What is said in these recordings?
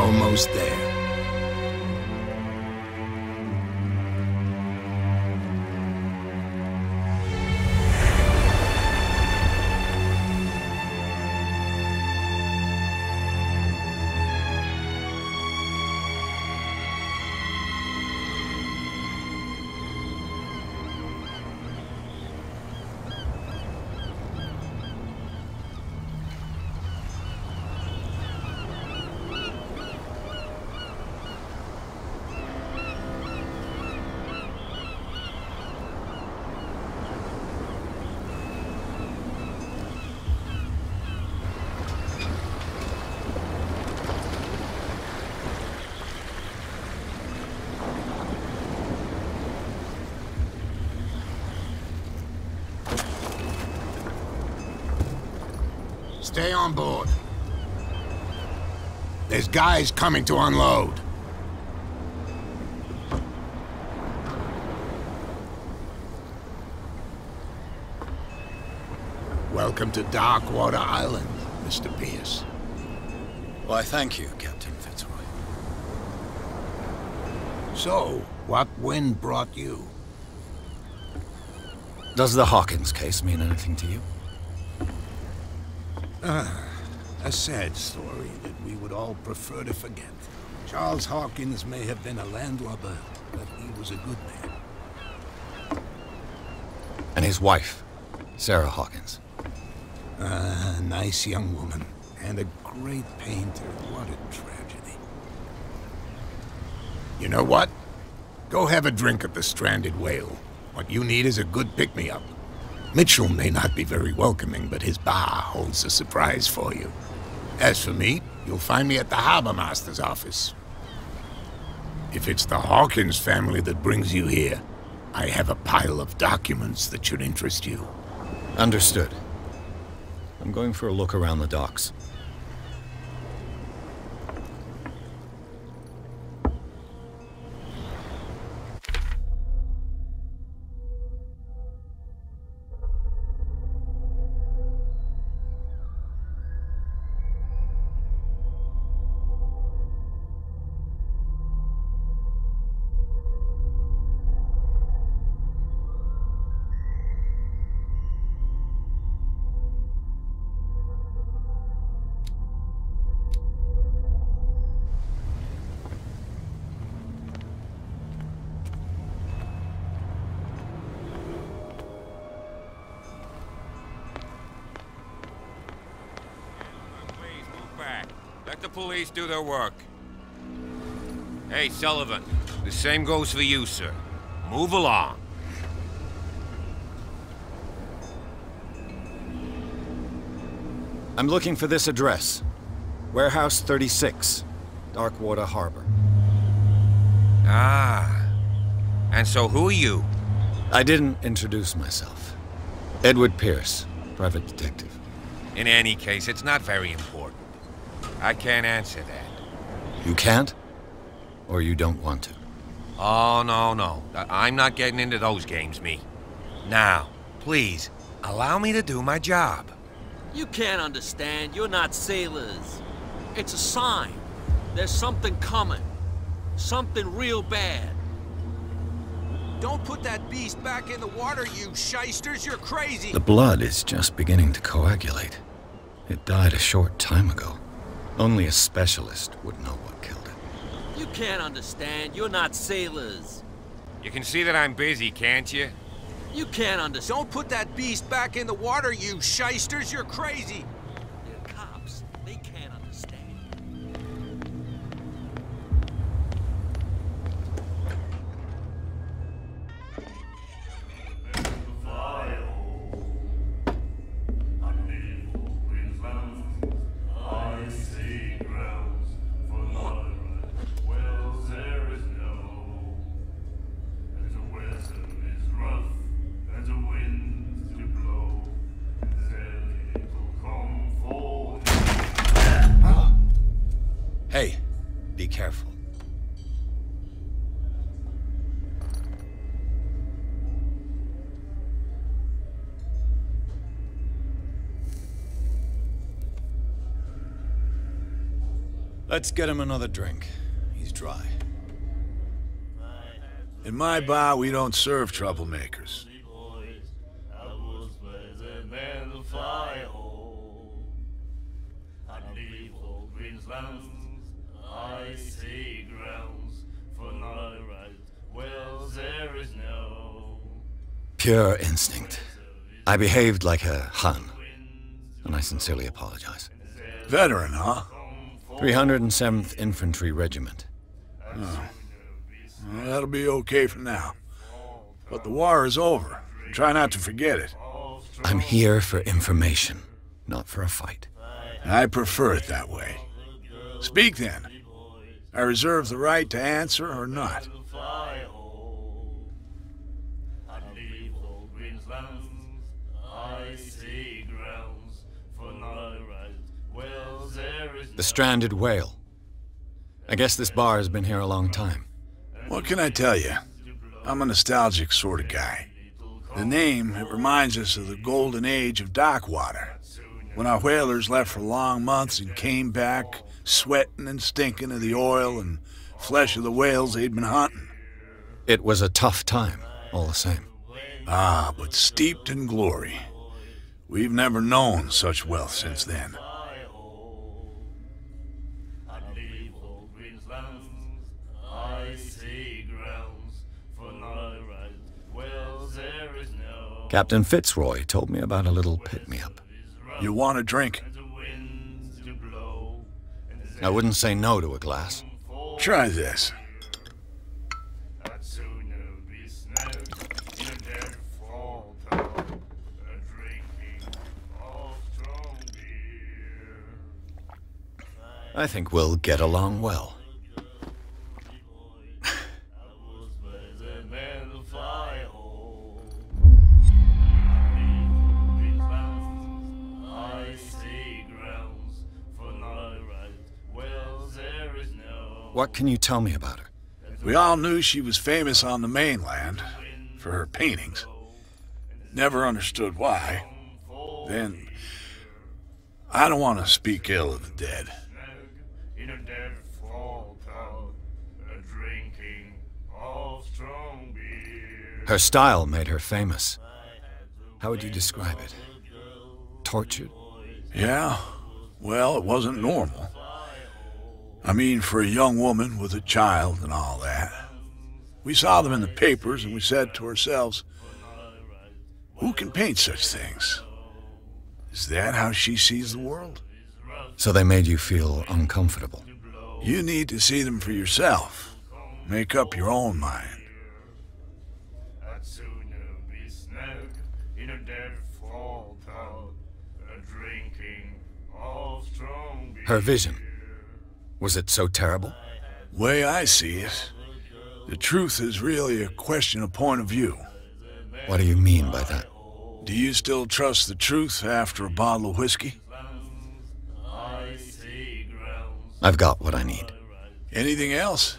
almost there. Stay on board. There's guys coming to unload. Welcome to Darkwater Island, Mr. Pierce. Why, thank you, Captain Fitzroy. So, what wind brought you? Does the Hawkins case mean anything to you? A sad story that we would all prefer to forget. Charles Hawkins may have been a landlubber, but he was a good man. And his wife, Sarah Hawkins. A nice young woman, and a great painter. What a tragedy. You know what? Go have a drink at the Stranded Whale. What you need is a good pick-me-up. Mitchell may not be very welcoming, but his bar holds a surprise for you. As for me, you'll find me at the Harbor Master's office. If it's the Hawkins family that brings you here, I have a pile of documents that should interest you. Understood. I'm going for a look around the docks. Let the police do their work. Hey, Sullivan, the same goes for you, sir. Move along. I'm looking for this address. Warehouse 36, Darkwater Harbor. Ah. And so who are you? I didn't introduce myself. Edward Pирс, private detective. In any case, it's not very important. I can't answer that. You can't? Or you don't want to? Oh, no. I'm not getting into those games, me. Now, please, allow me to do my job. You can't understand. You're not sailors. It's a sign. There's something coming. Something real bad. Don't put that beast back in the water, you shysters. You're crazy. The blood is just beginning to coagulate. It died a short time ago. Only a specialist would know what killed it. You can't understand. You're not sailors. You can see that I'm busy, can't you? You can't understand. Don't put that beast back in the water, you shysters. You're crazy. They're cops. They can't understand. Come Let's get him another drink. He's dry. In my bar, we don't serve troublemakers. Pure instinct. I behaved like a Hun, and I sincerely apologize. Veteran, huh? 307th Infantry Regiment. Oh. Well, that'll be okay for now. But the war is over. Try not to forget it. I'm here for information, not for a fight. I prefer it that way. Speak then. I reserve the right to answer or not. The stranded whale. I guess this bar has been here a long time. What can I tell you? I'm a nostalgic sort of guy. The name, it reminds us of the golden age of Darkuotera, when our whalers left for long months and came back sweating and stinking of the oil and flesh of the whales they'd been hunting. It was a tough time, all the same. Ah, but steeped in glory. We've never known such wealth since then. Captain Fitzroy told me about a little pick-me-up. You want a drink? I wouldn't say no to a glass. Try this. I think we'll get along well. What can you tell me about her? We all knew she was famous on the mainland for her paintings. Never understood why. Then, I don't want to speak ill of the dead. Her style made her famous. How would you describe it? Tortured? Yeah, well, it wasn't normal. I mean, for a young woman with a child and all that. We saw them in the papers and we said to ourselves, who can paint such things? Is that how she sees the world? So they made you feel uncomfortable? You need to see them for yourself. Make up your own mind. Her vision. Was it so terrible? Way I see it, the truth is really a question of point of view. What do you mean by that? Do you still trust the truth after a bottle of whiskey? I've got what I need. Anything else?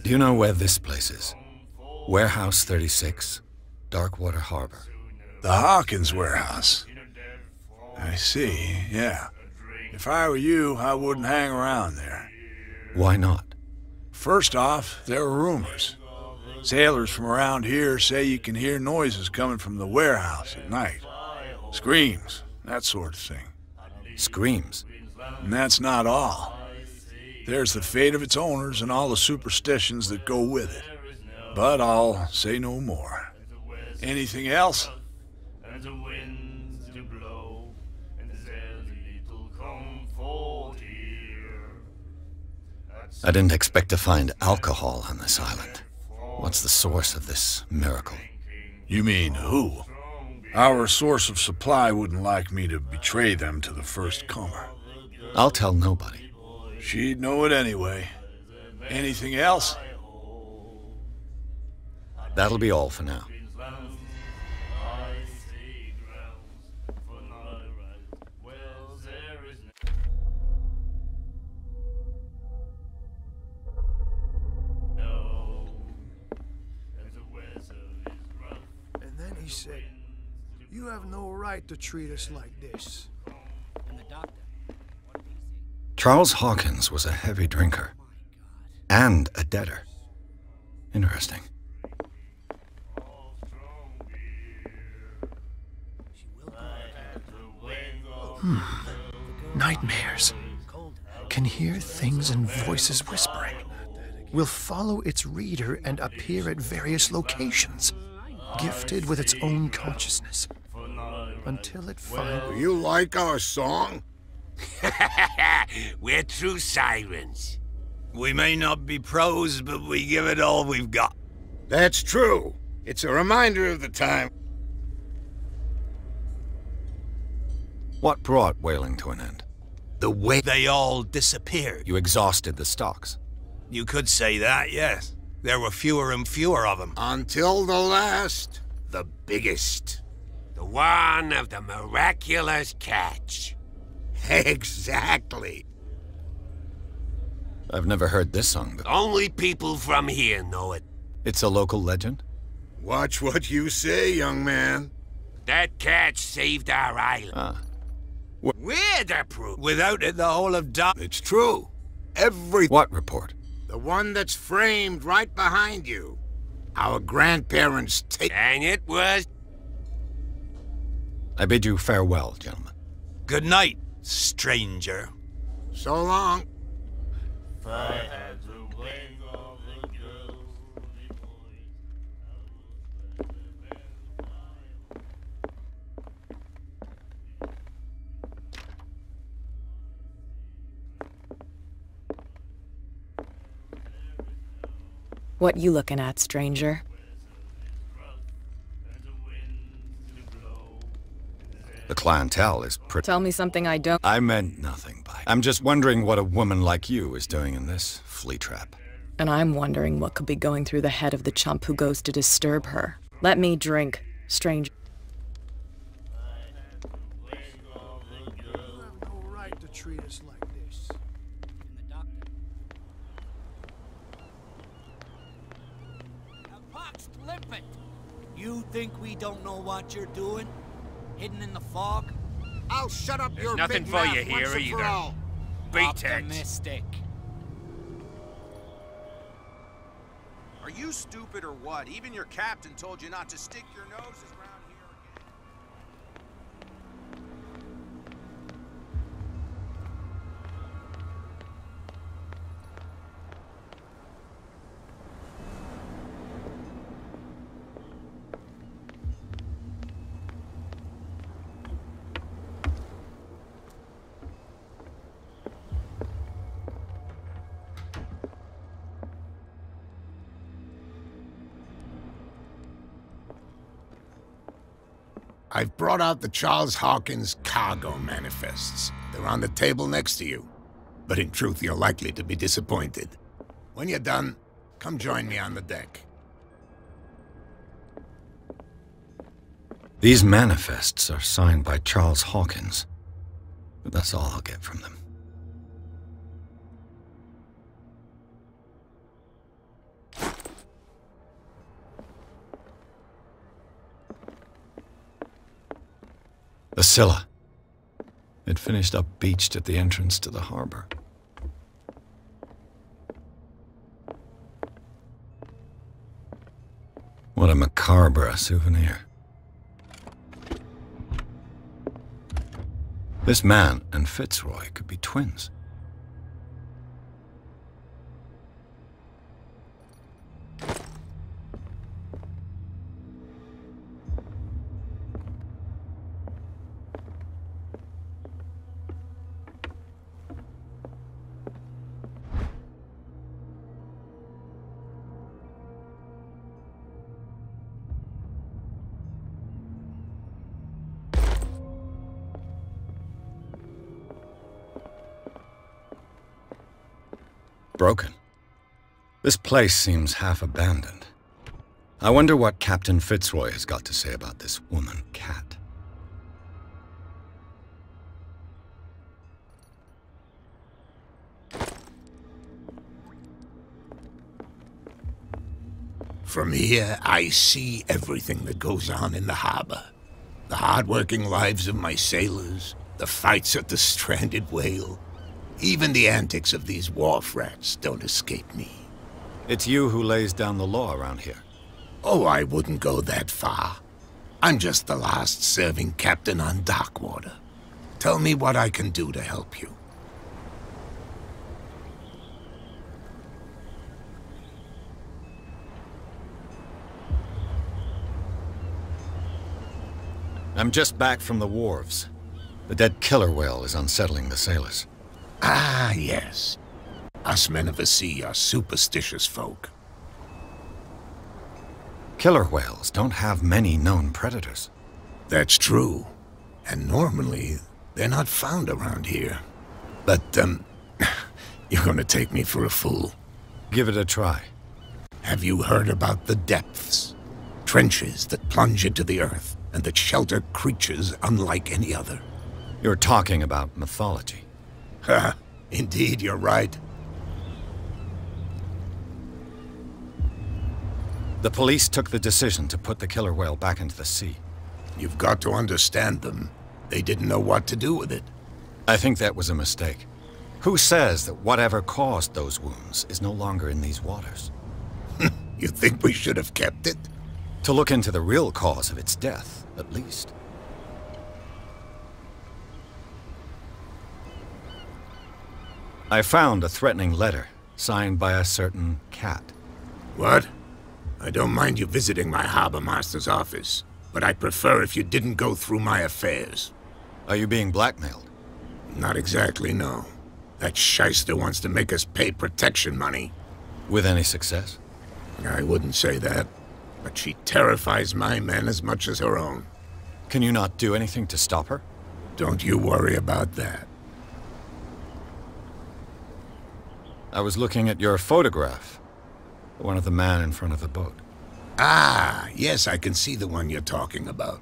Do you know where this place is? Warehouse 36, Darkwater Harbor. The Hawkins warehouse. I see, yeah. If I were you, I wouldn't hang around there. Why not? First off, there are rumors. Sailors from around here say you can hear noises coming from the warehouse at night. Screams, that sort of thing. Screams? And that's not all. There's the fate of its owners and all the superstitions that go with it. But I'll say no more. Anything else? I didn't expect to find alcohol on this island. What's the source of this miracle? You mean who? Our source of supply wouldn't like me to betray them to the first comer. I'll tell nobody. She'd know it anyway. Anything else? That'll be all for now. And then he said, You have no right to treat us like this. And the doctor, what did he say? Charles Hawkins was a heavy drinker. And a debtor. Interesting. Nightmares. Can hear things and voices whispering. Will follow its reader and appear at various locations, gifted with its own consciousness. Until it finds... Do you like our song? We're true sirens. We may not be pros, but we give it all we've got. That's true. It's a reminder of the time. What brought whaling to an end? The way they all disappeared. You exhausted the stocks. You could say that, yes. There were fewer and fewer of them. Until the last, the biggest. The one of the miraculous catch. Exactly. I've never heard this song before. Only people from here know it. It's a local legend? Watch what you say, young man. That catch saved our island. Ah. We're the proof. Without it, the whole of It's true. Every... What report? The one that's framed right behind you. Our grandparents take... And it was... I bid you farewell, gentlemen. Good night, stranger. So long. What you looking at, stranger? The clientele is pretty... Tell me something I don't... I meant nothing by it. I'm just wondering what a woman like you is doing in this flea trap. And I'm wondering what could be going through the head of the chump who goes to disturb her. Let me drink, stranger. You have no right to treat us like this. And the doctor. Now, Pox, flip it! You think we don't know what you're doing? Hidden in the fog? I'll shut up There's your nothing big for mouth you here once and for either. all. Pretext. Optimistic. Are you stupid or what? Even your captain told you not to stick your noses around here again. I've brought out the Charles Hawkins cargo manifests. They're on the table next to you. But in truth, you're likely to be disappointed. When you're done, come join me on the deck. These manifests are signed by Charles Hawkins. But that's all I'll get from them. The Scylla. It finished up beached at the entrance to the harbor. What a macabre souvenir. This man and Fitzroy could be twins. Broken. This place seems half abandoned. I wonder what Captain Fitzroy has got to say about this woman cat. From here, I see everything that goes on in the harbor. The hard-working lives of my sailors, the fights at the stranded whale, even the antics of these wharf rats don't escape me. It's you who lays down the law around here. Oh, I wouldn't go that far. I'm just the last serving captain on Darkwater. Tell me what I can do to help you. I'm just back from the wharves. The dead killer whale is unsettling the sailors. Ah, yes. Us men of the sea are superstitious folk. Killer whales don't have many known predators. That's true. And normally, they're not found around here. But, you're gonna take me for a fool. Give it a try. Have you heard about the depths? Trenches that plunge into the earth and that shelter creatures unlike any other. You're talking about mythology. Ha! Indeed, you're right. The police took the decision to put the killer whale back into the sea. You've got to understand them. They didn't know what to do with it. I think that was a mistake. Who says that whatever caused those wounds is no longer in these waters? You think we should have kept it? To look into the real cause of its death, at least. I found a threatening letter, signed by a certain cat. What? I don't mind you visiting my harbor master's office, but I'd prefer if you didn't go through my affairs. Are you being blackmailed? Not exactly, no. That shyster wants to make us pay protection money. With any success? I wouldn't say that, but she terrifies my men as much as her own. Can you not do anything to stop her? Don't you worry about that. I was looking at your photograph. One of the man in front of the boat. Ah, yes, I can see the one you're talking about.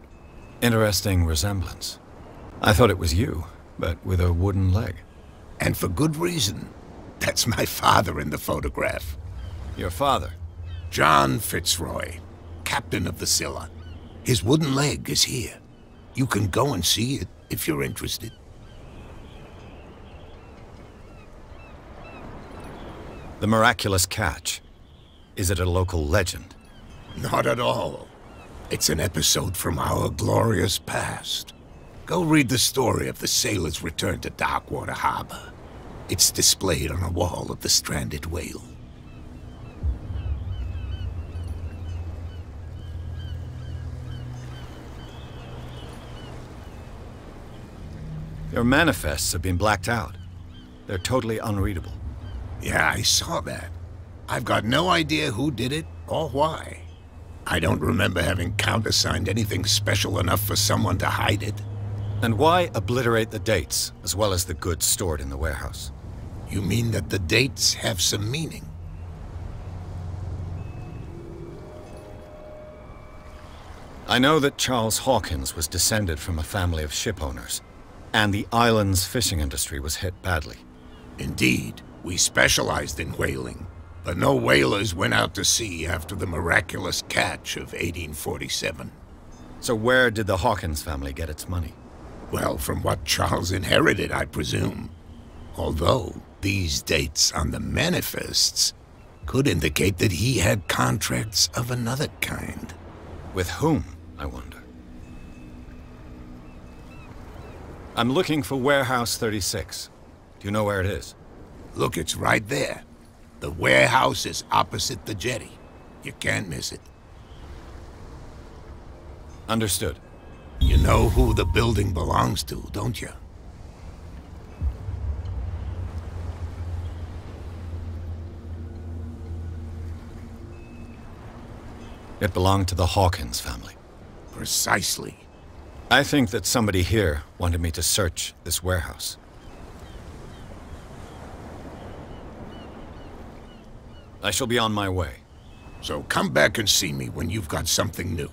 Interesting resemblance. I thought it was you, but with a wooden leg. And for good reason. That's my father in the photograph. Your father? John Fitzroy, captain of the Scylla. His wooden leg is here. You can go and see it if you're interested. The miraculous catch. Is it a local legend? Not at all. It's an episode from our glorious past. Go read the story of the sailor's return to Darkwater Harbor. It's displayed on a wall of the stranded whale. Your manifests have been blacked out. They're totally unreadable. Yeah, I saw that. I've got no idea who did it or why. I don't remember having countersigned anything special enough for someone to hide it. And why obliterate the dates, as well as the goods stored in the warehouse? You mean that the dates have some meaning? I know that Charles Hawkins was descended from a family of ship owners, and the island's fishing industry was hit badly. Indeed, we specialized in whaling, but no whalers went out to sea after the miraculous catch of 1847. So where did the Hawkins family get its money? Well, from what Charles inherited, I presume. Although, these dates on the manifests could indicate that he had contracts of another kind. With whom, I wonder? I'm looking for Warehouse 36. Do you know where it is? Look, it's right there. The warehouse is opposite the jetty. You can't miss it. Understood. You know who the building belongs to, don't you? It belonged to the Hawkins family. Precisely. I think that somebody here wanted me to search this warehouse. I shall be on my way. So come back and see me when you've got something new.